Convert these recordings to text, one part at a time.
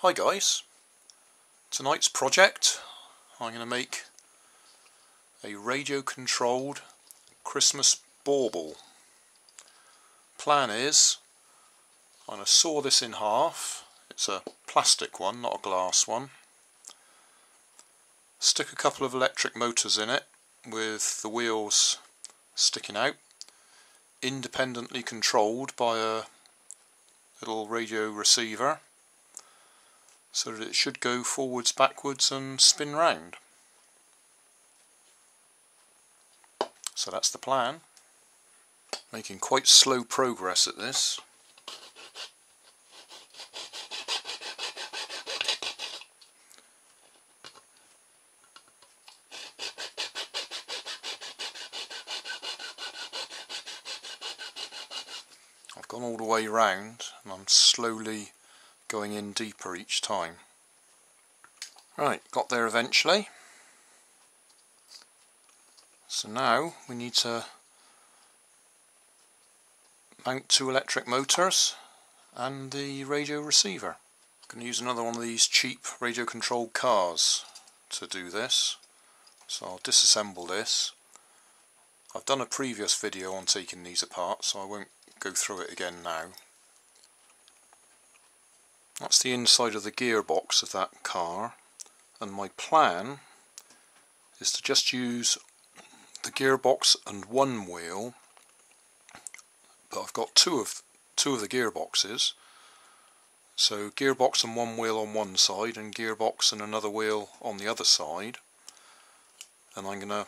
Hi guys, tonight's project I'm going to make a radio controlled Christmas bauble. Plan is I'm going to saw this in half. It's a plastic one, not a glass one. Stick a couple of electric motors in it with the wheels sticking out, independently controlled by a little radio receiver, so that it should go forwards, backwards and spin round. So that's the plan. Making quite slow progress at this. I've gone all the way round and I'm slowly going in deeper each time. Right, got there eventually. So now we need to mount two electric motors and the radio receiver. I'm going to use another one of these cheap radio controlled cars to do this. So I'll disassemble this. I've done a previous video on taking these apart, so I won't go through it again now. That's the inside of the gearbox of that car, and my plan is to just use the gearbox and one wheel, but I've got two of the gearboxes, so gearbox and one wheel on one side and gearbox and another wheel on the other side, and I'm going to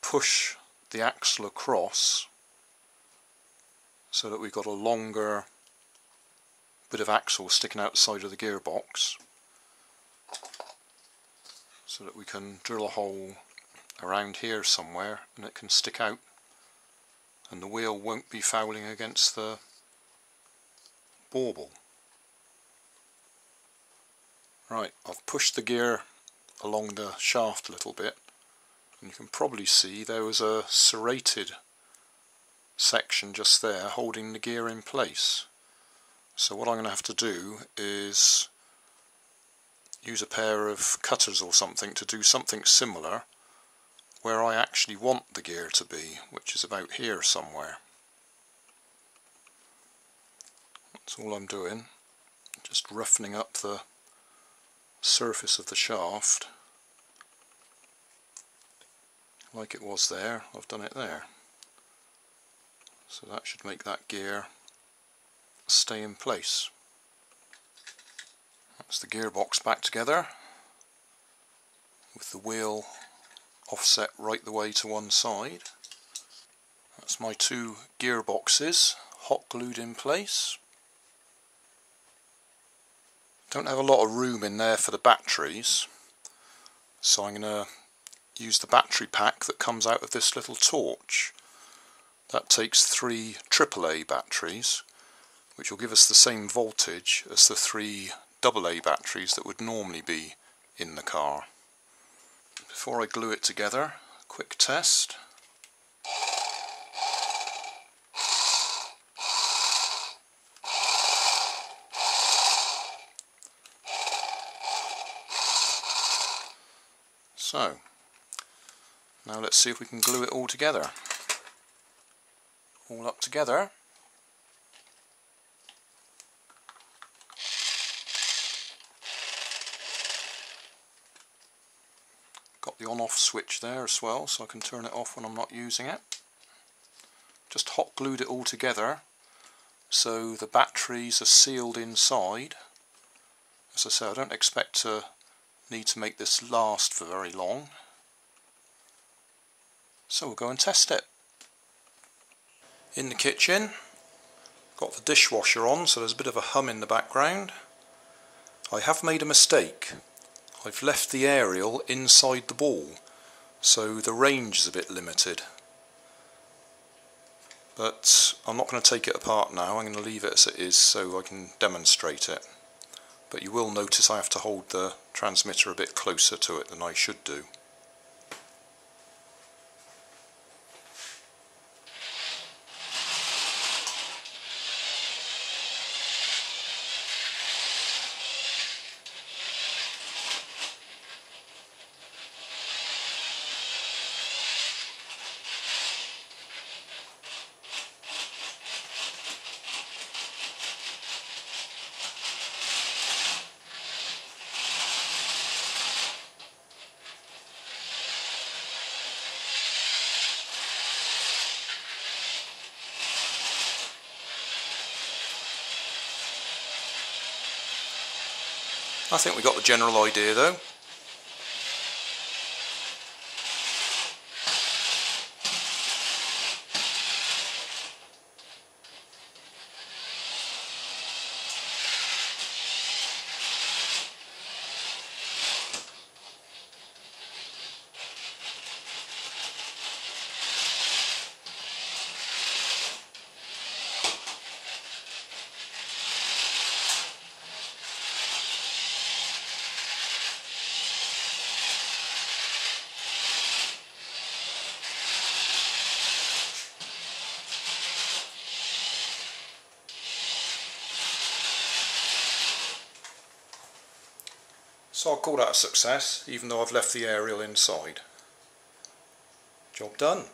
push the axle across so that we've got a longer bit of axle sticking out the side of the gearbox, so that we can drill a hole around here somewhere and it can stick out and the wheel won't be fouling against the bauble. Right, I've pushed the gear along the shaft a little bit, and you can probably see there was a serrated section just there holding the gear in place. So what I'm going to have to do is use a pair of cutters or something to do something similar where I actually want the gear to be, which is about here somewhere. That's all I'm doing, just roughening up the surface of the shaft. Like it was there, I've done it there. So that should make that gear stay in place. That's the gearbox back together with the wheel offset right the way to one side. That's my two gearboxes hot glued in place. Don't have a lot of room in there for the batteries, so I'm going to use the battery pack that comes out of this little torch. That takes 3 AAA batteries, which will give us the same voltage as the 3 AA batteries that would normally be in the car. Before I glue it together, a quick test. So, now let's see if we can glue it all together. All up together. Got the on-off switch there as well, so I can turn it off when I'm not using it. Just hot glued it all together so the batteries are sealed inside. As I say, I don't expect to need to make this last for very long, so we'll go and test it. In the kitchen, got the dishwasher on, so there's a bit of a hum in the background. I have made a mistake. I've left the aerial inside the ball, so the range is a bit limited. But I'm not going to take it apart now, I'm going to leave it as it is so I can demonstrate it. But you will notice I have to hold the transmitter a bit closer to it than I should do. I think we got the general idea though. So I'll call that a success, even though I've left the aerial inside. Job done.